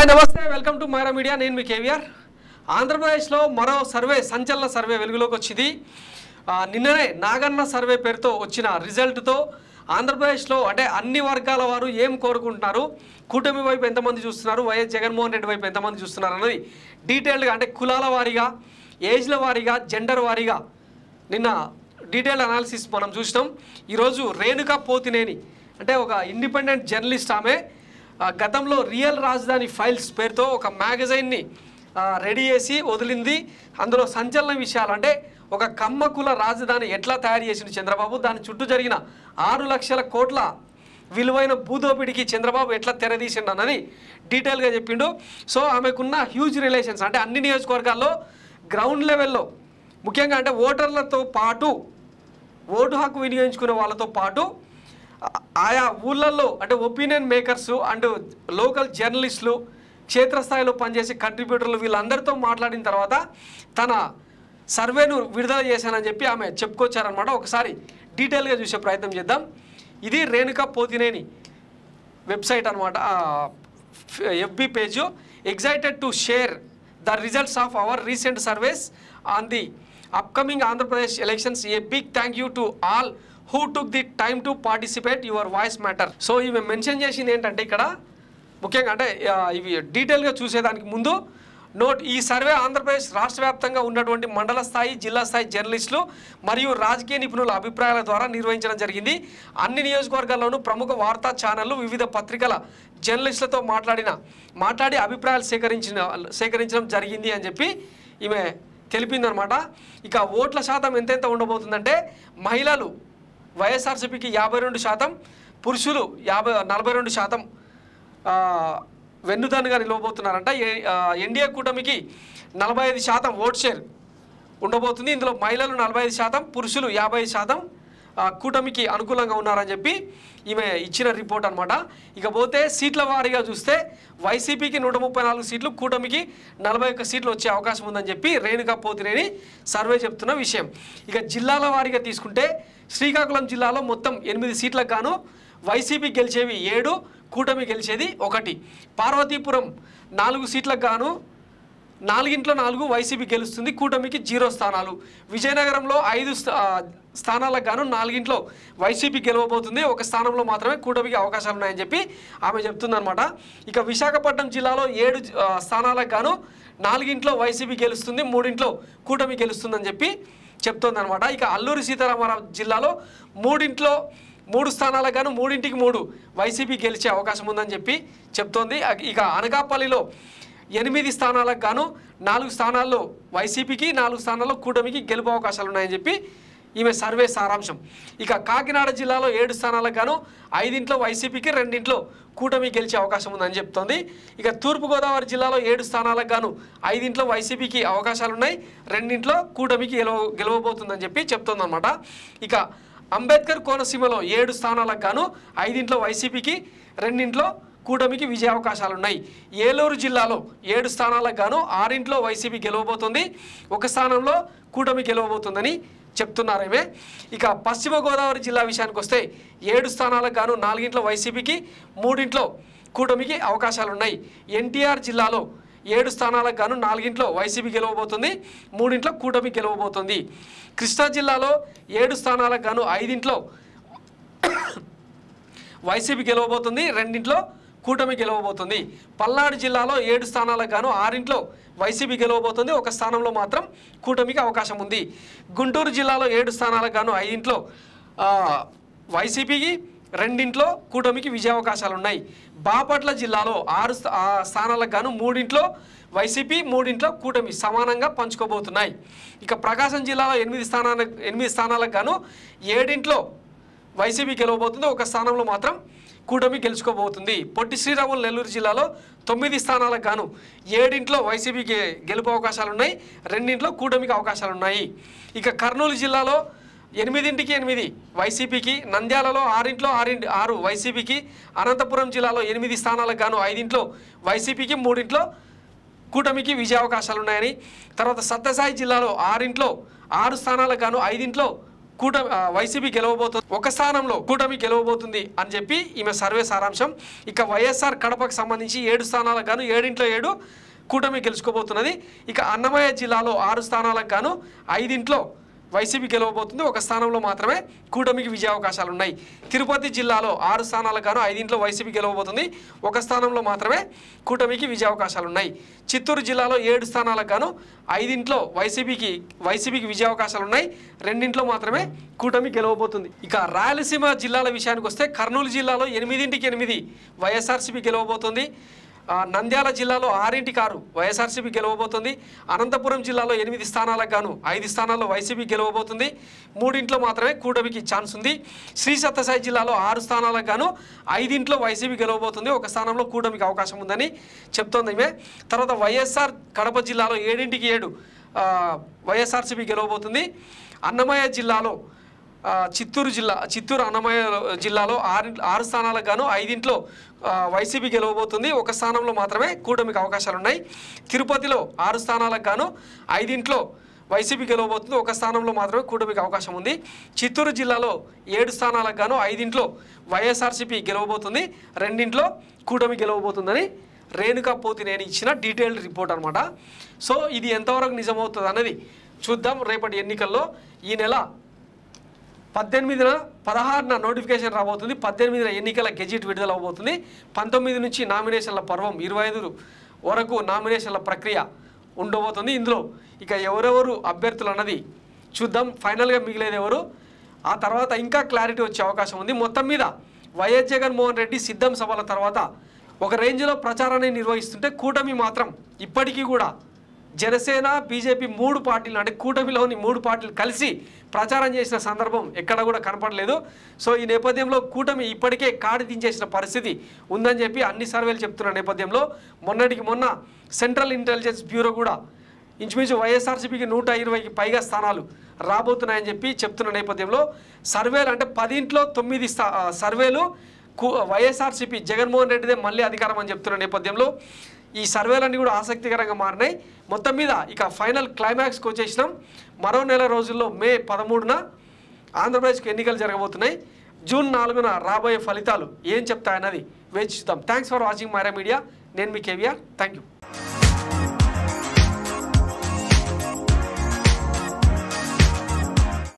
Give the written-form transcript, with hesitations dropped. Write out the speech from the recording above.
Hi నమస్తే welcome to Myra Media నేను మీ కేవీఆర్ ఆంధ్రప్రదేశ్లో మరో సర్వే సంచలన సర్వే వెలుగులోకి వచ్చింది నిన్ననే నాగన్న సర్వే పేరుతో వచ్చిన రిజల్ట్తో ఆంధ్రప్రదేశ్లో అంటే అన్ని వర్గాల వారు ఏం కోరుకుంటున్నారు కూటమి వైపు ఎంతమంది చూస్తున్నారు వైఎస్ జగన్మోహన్ రెడ్డి వైపు ఎంతమంది చూస్తున్నారు అన్నది డీటెయిల్డ్గా అంటే కులాల వారీగా ఏజ్ల వారీగా జెండర్ వారీగా నిన్న డీటెయిల్ అనాలిసిస్ మనం చూసినాం ఈరోజు రేణుకా పోతినేని అంటే ఒక ఇండిపెండెంట్ జర్నలిస్ట్ ఆమె గతంలో రియల్ రాజధాని ఫైల్స్ పేరుతో ఒక మ్యాగజైన్ని రెడీ చేసి వదిలింది అందులో సంచలన విషయాలు అంటే ఒక కమ్మకుల రాజధాని ఎట్లా తయారు చేసిండు చంద్రబాబు దాని చుట్టూ జరిగిన 6 లక్షల కోట్ల విలువైన భూదోపిడికి చంద్రబాబు ఎట్లా తెరదీసిండు అన్నది డీటెయిల్గా చెప్పిండు సో ఆమెకున్న హ్యూజ్ రిలేషన్స్ అంటే అన్ని నియోజకవర్గాల్లో గ్రౌండ్ లెవెల్లో ముఖ్యంగా అంటే ఓటర్లతో పాటు ఓటు హక్కు వినియోగించుకునే వాళ్ళతో పాటు ఆయా ఊళ్ళల్లో అంటే ఒపీనియన్ మేకర్స్ అండ్ లోకల్ జర్నలిస్టులు క్షేత్రస్థాయిలో పనిచేసే కంట్రిబ్యూటర్లు వీళ్ళందరితో మాట్లాడిన తర్వాత తన సర్వేను విడుదల చేశానని చెప్పి ఆమె చెప్పుకొచ్చారనమాట ఒకసారి డీటెయిల్గా చూసే ప్రయత్నం చేద్దాం ఇది రేణుకా పోతినేని వెబ్సైట్ అనమాట FB page excited to share the results of our recent surveys on the upcoming Andhra Pradesh elections a big thank you to all who took the time to participate your voice matter so ఇవి mention చేసింది ఏంటంటే ఇక్కడ ముఖ్యంగా అంటే ఇవి డీటెయిల్గా చూసేదానికి ముందు నోట్ ఈ సర్వే ఆంధ్రప్రదేశ్ రాష్ట్ర వ్యాప్తంగా ఉన్నటువంటి మండల స్థాయి జిల్లా స్థాయి జర్నలిస్టులు మరియు రాజకీయ నిపుణుల అభిప్రాయాల ద్వారా నిర్వహించడం జరిగింది అన్ని నియోజకవర్గాల్లోనూ ప్రముఖ వార్తా ఛానళ్లు వివిధ పత్రికల జర్నలిస్టులతో మాట్లాడి అభిప్రాయాలు సేకరించడం జరిగింది అని చెప్పి ఈమె తెలిపిందనమాట ఇక ఓట్ల శాతం ఎంతెంత ఉండబోతుందంటే మహిళలు వైఎస్ఆర్సీపీకి 52%, పురుషులు 42% వెన్నుదన్నుగా నిలవబోతున్నారంట ఎన్డీఏ కూటమికి 45% ఓట్ షేర్ ఉండబోతుంది ఇందులో మహిళలు 45%, పురుషులు 50% కూటమికి అనుకూలంగా ఉన్నారని చెప్పి ఈమె ఇచ్చిన రిపోర్ట్ అనమాట ఇకపోతే సీట్ల వారీగా చూస్తే వైసీపీకి 134 సీట్లు కూటమికి 41 సీట్లు వచ్చే అవకాశం ఉందని చెప్పి రేణుకా పోతినేని సర్వే చెప్తున్న విషయం ఇక జిల్లాల వారీగా తీసుకుంటే శ్రీకాకుళం జిల్లాలో మొత్తం 8 సీట్లకు గాను వైసీపీ గెలిచేవి 7 కూటమి గెలిచేది 1 పార్వతీపురం 4 సీట్లకు గాను 4 వైసీపీ గెలుస్తుంది కూటమికి 0 స్థానాలు విజయనగరంలో 5 స్థానాలకు గాను 4 వైసీపీ గెలవబోతుంది 1 స్థానంలో మాత్రమే కూటమికి అవకాశాలు ఉన్నాయని చెప్పి ఆమె చెప్తుందన్నమాట ఇక విశాఖపట్నం జిల్లాలో 7 స్థానాలకు గాను 4 వైసీపీ గెలుస్తుంది 3 కూటమి గెలుస్తుందని చెప్పి చెప్తోందనమాట ఇక అల్లూరి సీతారామరాజు జిల్లాలో 3 స్థానాలకు గాను 3 వైసీపీ గెలిచే అవకాశం ఉందని చెప్పి చెప్తోంది ఇక అనకాపల్లిలో 8 స్థానాలకు గాను 4 స్థానాల్లో వైసీపీకి 4 స్థానాల్లో కూటమికి గెలుపు అవకాశాలు ఉన్నాయని చెప్పి ఈమె సర్వే సారాంశం ఇక కాకినాడ జిల్లాలో 7 స్థానాలకు గాను 5 వైసీపీకి 2 కూటమి గెలిచే అవకాశం ఉందని చెప్తోంది ఇక తూర్పుగోదావరి జిల్లాలో 7 స్థానాలకు గాను 5 వైసీపీకి అవకాశాలు ఉన్నాయి 2 కూటమికి గెలవబోతుందని చెప్పి చెప్తోందన్నమాట ఇక అంబేద్కర్ కోనసీమలో 7 స్థానాలకు గాను 5 వైసీపీకి 2 కూటమికి విజయ అవకాశాలు ఉన్నాయి ఏలూరు జిల్లాలో 7 స్థానాలకు గాను 6 వైసీపీ గెలవబోతుంది 1 స్థానంలో కూటమి గెలవబోతుందని చెప్తున్నారేమే ఇక పశ్చిమ గోదావరి జిల్లా విషయానికి వస్తే 7 స్థానాలకు గాను 4 వైసీపీకి 3 కూటమికి అవకాశాలు ఉన్నాయి ఎన్టీఆర్ జిల్లాలో 7 స్థానాలకు గాను 4 వైసీపీ గెలవబోతుంది 3 కూటమి గెలవబోతుంది కృష్ణా జిల్లాలో 7 స్థానాలకు గాను 5 వైసీపీ గెలవబోతుంది 2 కూటమి గెలవబోతుంది పల్నాడు జిల్లాలో 7 స్థానాలకు గాను 6 వైసీపీ గెలవబోతుంది 1 స్థానంలో మాత్రం కూటమికి అవకాశం ఉంది గుంటూరు జిల్లాలో 7 స్థానాలకు గాను 5 వైసీపీకి 2 కూటమికి విజయ అవకాశాలు ఉన్నాయి బాపట్ల జిల్లాలో 6 స్థానాలకు గాను 3 వైసీపీ 3 కూటమి సమానంగా పంచుకోబోతున్నాయి ఇక ప్రకాశం జిల్లాలో 8 స్థానాలకు గాను 7 వైసీపీ గెలవబోతుంది 1 స్థానంలో మాత్రం కూటమి గెలుచుకోబోతుంది పొట్టి శ్రీరాములు నెల్లూరు జిల్లాలో 9 స్థానాలకు గాను 7 వైసీపీకి గెలుపు అవకాశాలు ఉన్నాయి 2 కూటమికి అవకాశాలు ఉన్నాయి ఇక కర్నూలు జిల్లాలో 8 వైసీపీకి నంద్యాలలో 6 వైసీపీకి అనంతపురం జిల్లాలో 8 స్థానాలకు గాను 5 వైసీపీకి 3 కూటమికి విజయ అవకాశాలు ఉన్నాయని తర్వాత సత్యసాయి జిల్లాలో 6 స్థానాలకు గాను 5 వైసీపీ గెలవబోతుంది, ఒక స్థానంలో కూటమి గెలవబోతుంది అని చెప్పి ఈమె సర్వే సారాంశం. ఇక వైఎస్ఆర్ కడపకు సంబంధించి 7 స్థానాలకు గాను 7 7 కూటమి గెలుచుకోబోతున్నది. ఇక అన్నమయ్య జిల్లాలో 6 స్థానాలకు గాను 5 వైసీపీ గెలవబోతుంది, ఒక స్థానంలో మాత్రమే కూటమికి విజయావకాశాలు ఉన్నాయి. తిరుపతి జిల్లాలో 6 స్థానాలకు గాను 5 వైసీపీ గెలవబోతుంది, ఒక స్థానంలో మాత్రమే కూటమికి విజయావకాశాలు ఉన్నాయి. చిత్తూరు జిల్లాలో 7 స్థానాలకు గాను 5 వైసీపీకి విజయావకాశాలు ఉన్నాయి, 2 మాత్రమే కూటమి గెలవబోతుంది. ఇక రాయలసీమ జిల్లాల విషయానికి వస్తే కర్నూలు జిల్లాలో 8 వైఎస్ఆర్సీపీ గెలవబోతుంది. నంద్యాల జిల్లాలో 6 వైఎస్ఆర్సీపీ గెలవబోతుంది. అనంతపురం జిల్లాలో 8 స్థానాలకు గాను 5 స్థానాల్లో వైసీపీ గెలవబోతుంది, 3 మాత్రమే కూటమికి ఛాన్స్ ఉంది. శ్రీ సత్యసాయి జిల్లాలో 6 స్థానాలకు గాను 5 వైసీపీ గెలవబోతుంది, ఒక స్థానంలో కూటమికి అవకాశం ఉందని చెప్తోంది ఈమె. తర్వాత వైఎస్ఆర్ కడప జిల్లాలో 7 వైఎస్ఆర్సీపీ గెలవబోతుంది. అన్నమయ్య జిల్లాలో చిత్తూరు అన్నమయ్య జిల్లాలో 6 స్థానాలకు గాను 5 వైసీపీ గెలవబోతుంది, ఒక స్థానంలో మాత్రమే కూటమికి అవకాశాలు ఉన్నాయి. తిరుపతిలో 6 స్థానాలకు గాను 5 వైసీపీ గెలవబోతుంది, ఒక స్థానంలో మాత్రమే కూటమికి అవకాశం ఉంది. చిత్తూరు జిల్లాలో 7 స్థానాలకు గాను 5 వైఎస్ఆర్సీపీ గెలవబోతుంది, 2 కూటమి గెలవబోతుందని రేణుకా పోతినేని ఇచ్చిన డీటెయిల్డ్ రిపోర్ట్ అనమాట. సో ఇది ఎంతవరకు నిజమవుతుంది అన్నది చూద్దాం రేపటి ఎన్నికల్లో. ఈ నెల 16న నోటిఫికేషన్ రాబోతుంది, 18న ఎన్నికల గెజిట్ విడుదల అవబోతుంది, 19 నుంచి నామినేషన్ల పర్వం, 25 వరకు నామినేషన్ల ప్రక్రియ ఉండబోతుంది. ఇందులో ఇక ఎవరెవరు అభ్యర్థులు అన్నది చూద్దాం, ఫైనల్గా మిగిలేది ఎవరు, ఆ తర్వాత ఇంకా క్లారిటీ వచ్చే అవకాశం ఉంది. మొత్తం మీద వైఎస్ జగన్మోహన్ రెడ్డి సిద్ధం సభల తర్వాత ఒక రేంజ్లో ప్రచారాన్ని నిర్వహిస్తుంటే కూటమి మాత్రం ఇప్పటికీ కూడా జనసేన బీజేపీ 3 పార్టీలు అంటే కూటమిలోని 3 పార్టీలు కలిసి ప్రచారం చేసిన సందర్భం ఎక్కడ కూడా కనపడలేదు. సో ఈ నేపథ్యంలో కూటమి ఇప్పటికే కాడి దించేసిన పరిస్థితి ఉందని చెప్పి అన్ని సర్వేలు చెప్తున్న నేపథ్యంలో మొన్న సెంట్రల్ ఇంటెలిజెన్స్ బ్యూరో కూడా ఇంచుమించు వైఎస్ఆర్సీపీకి 120కి పైగా స్థానాలు రాబోతున్నాయని చెప్పి చెప్తున్న నేపథ్యంలో సర్వేలు అంటే 10 9 సర్వేలు వైఎస్ఆర్సీపీ జగన్మోహన్ రెడ్డిదే మళ్ళీ అధికారం అని చెప్తున్న నేపథ్యంలో ఈ సర్వేలన్నీ కూడా ఆసక్తికరంగా మారినాయి. మొత్తం మీద ఇక ఫైనల్ క్లైమాక్స్కి వచ్చేసినాం. మరో నెల రోజుల్లో మే 13న ఆంధ్రప్రదేశ్కి ఎన్నికలు జరగబోతున్నాయి. జూన్ 4న రాబోయే ఫలితాలు ఏం చెప్తాయన్నది వేచి చూద్దాం. Thanks for watching Myra Media. నేను మీ కేవీఆర్. Thank you.